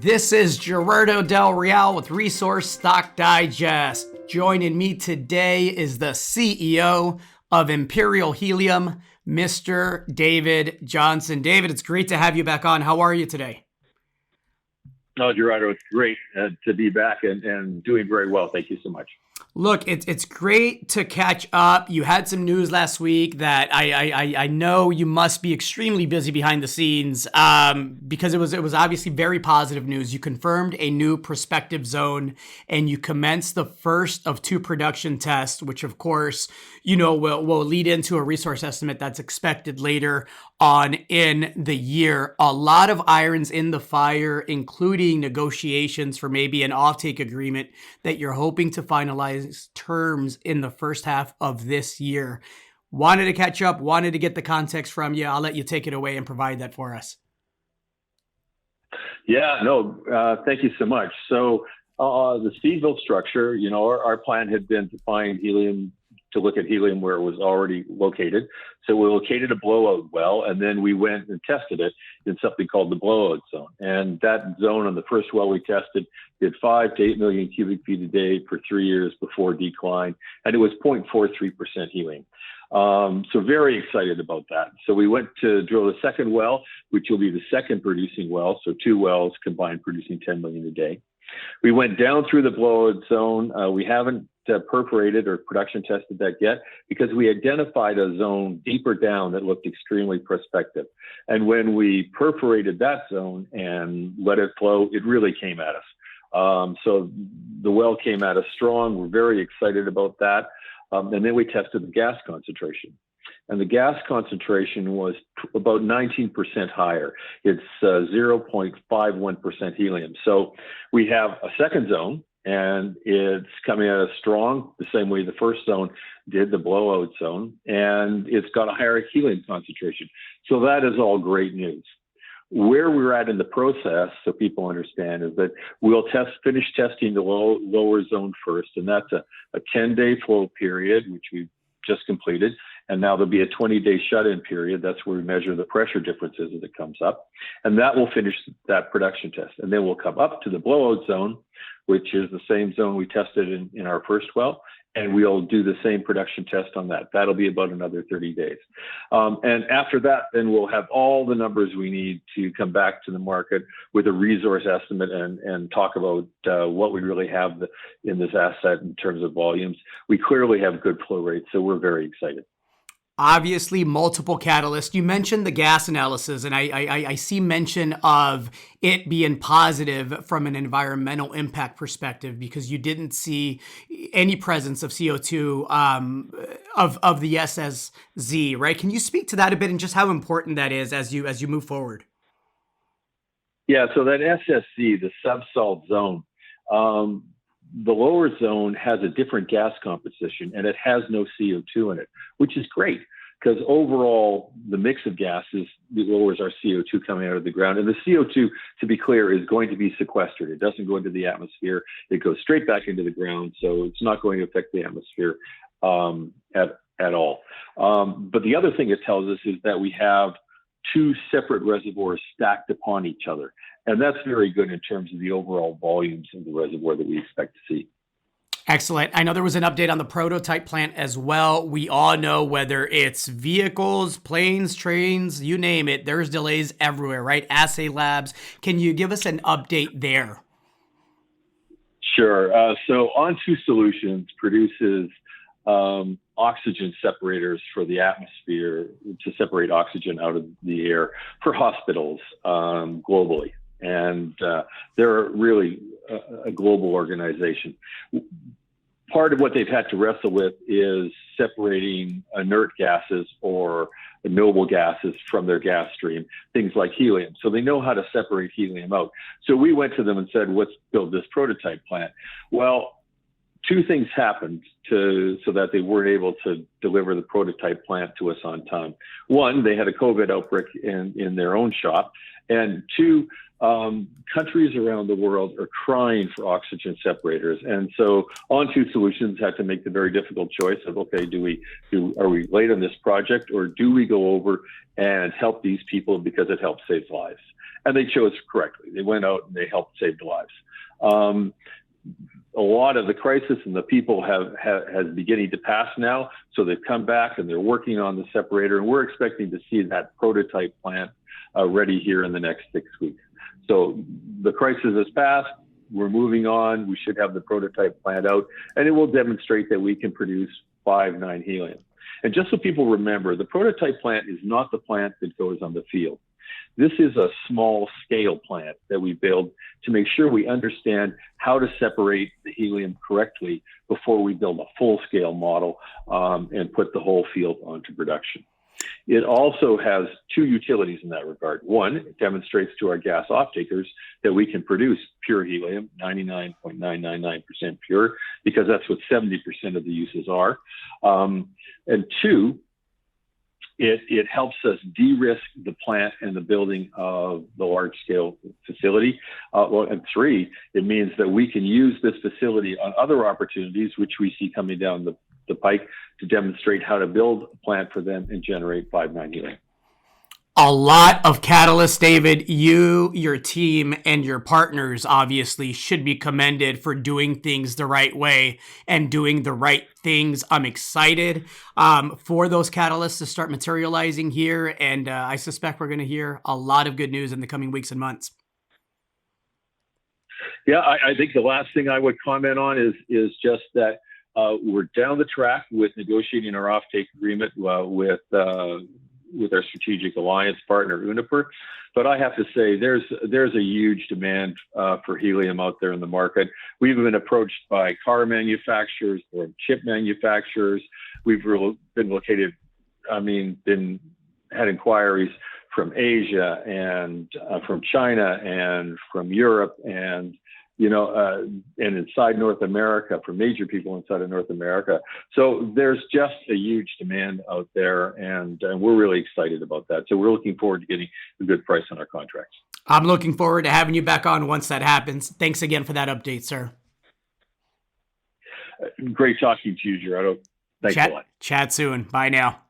This is Gerardo Del Real with Resource Stock Digest. Joining me today is the CEO of Imperial Helium, Mr. David Johnson. David, it's great to have you back on. How are you today? No, Gerardo, it's great to be back and doing very well. Thank you so much. Look, it's great to catch up. You had some news last week that I know you must be extremely busy behind the scenes because it was obviously very positive news. You confirmed a new prospective zone and you commenced the first of two production tests, which of course, will lead into a resource estimate that's expected later on in the year. A lot of irons in the fire, including negotiations for maybe an offtake agreement that you're hoping to finalize terms in the first half of this year. Wanted to catch up, wanted to get the context from you. I'll let you take it away and provide that for us. Yeah, no, thank you so much. So the Steveville structure, our plan had been to find helium, to look at helium where it was already located. So we located a blowout well, and then we went and tested it in something called the blowout zone. And that zone on the first well we tested did 5 to 8 million cubic feet a day for 3 years before decline, and it was 0.43% helium. So very excited about that. So we went to drill the second well, which will be the second producing well. So 2 wells combined producing 10 million a day. We went down through the blowout zone. We haven't perforated or production tested that yet because we identified a zone deeper down that looked extremely prospective. And when we perforated that zone and let it flow, it really came at us. So the well came at us strong. We're very excited about that. And then we tested the gas concentration. And the gas concentration was about 19% higher. It's 0.51% helium. So we have a second zone, and it's coming at us strong, the same way the first zone did, the blowout zone, and it's got a higher helium concentration. So that is all great news. Where we're at in the process, so people understand, is that we'll finish testing the lower zone first, and that's a 10-day flow period, which we've just completed. And now there'll be a 20-day shut-in period. That's where we measure the pressure differences as it comes up. And that will finish that production test. And then we'll come up to the blowout zone, which is the same zone we tested in our first well. And we'll do the same production test on that. That'll be about another 30 days. And after that, then we'll have all the numbers we need to come back to the market with a resource estimate and talk about what we really have in this asset in terms of volumes. We clearly have good flow rates, so we're very excited. Obviously, multiple catalysts. You mentioned the gas analysis, and I see mention of it being positive from an environmental impact perspective because you didn't see any presence of CO2 of the TSX-V, right? Can you speak to that a bit and just how important that is as you move forward? Yeah, so that TSX-V, the subsalt zone, the lower zone has a different gas composition and it has no CO2 in it, which is great because overall the mix of gases lowers our CO2 coming out of the ground. And the CO2, to be clear, is going to be sequestered. It doesn't go into the atmosphere. It goes straight back into the ground. So it's not going to affect the atmosphere at all. But the other thing it tells us is that we have 2 separate reservoirs stacked upon each other. And that's very good in terms of the overall volumes of the reservoir that we expect to see. Excellent. I know there was an update on the prototype plant as well. We all know whether it's vehicles, planes, trains, you name it, there's delays everywhere, right? Assay labs. Can you give us an update there? Sure. So On2 Solutions produces oxygen separators for the atmosphere to separate oxygen out of the air for hospitals globally. And they're really a global organization. Part of what they've had to wrestle with is separating inert gases or noble gases from their gas stream, things like helium. So they know how to separate helium out. So we went to them and said, let's build this prototype plant. Well, 2 things happened so that they weren't able to deliver the prototype plant to us on time. 1, they had a COVID outbreak in their own shop. And 2, countries around the world are crying for oxygen separators. And so On2 Solutions had to make the very difficult choice of, okay, are we late on this project, or do we go over and help these people because it helps save lives? And they chose correctly. They went out and they helped save lives. A lot of the crisis and the people has beginning to pass now. So they've come back and they're working on the separator, and we're expecting to see that prototype plant ready here in the next 6 weeks. So the crisis has passed. We're moving on. We should have the prototype plant out, and it will demonstrate that we can produce 5,9 helium. And just so people remember, the prototype plant is not the plant that goes on the field. This is a small scale plant that we build to make sure we understand how to separate the helium correctly before we build a full scale model and put the whole field onto production. It also has two utilities in that regard. One, it demonstrates to our gas off-takers that we can produce pure helium, 99.999% pure, because that's what 70% of the uses are. And two, it helps us de-risk the plant and the building of the large-scale facility. And three, it means that we can use this facility on other opportunities, which we see coming down the pike, to demonstrate how to build a plant for them and generate 5,9 helium. A lot of catalysts, David. You, your team, and your partners obviously should be commended for doing things the right way and doing the right things. I'm excited for those catalysts to start materializing here, and I suspect we're going to hear a lot of good news in the coming weeks and months. Yeah, I think the last thing I would comment on is just that we're down the track with negotiating our offtake agreement with our strategic alliance partner, Uniper. But I have to say, there's a huge demand for helium out there in the market. We've been approached by car manufacturers or chip manufacturers. We've had inquiries from Asia and from China and from Europe and inside North America, for major people inside of North America. So there's just a huge demand out there, and we're really excited about that. So we're looking forward to getting a good price on our contracts. I'm looking forward to having you back on once that happens. Thanks again for that update, sir. Great talking to you, Gerardo. Thanks a lot. Chat soon. Bye now.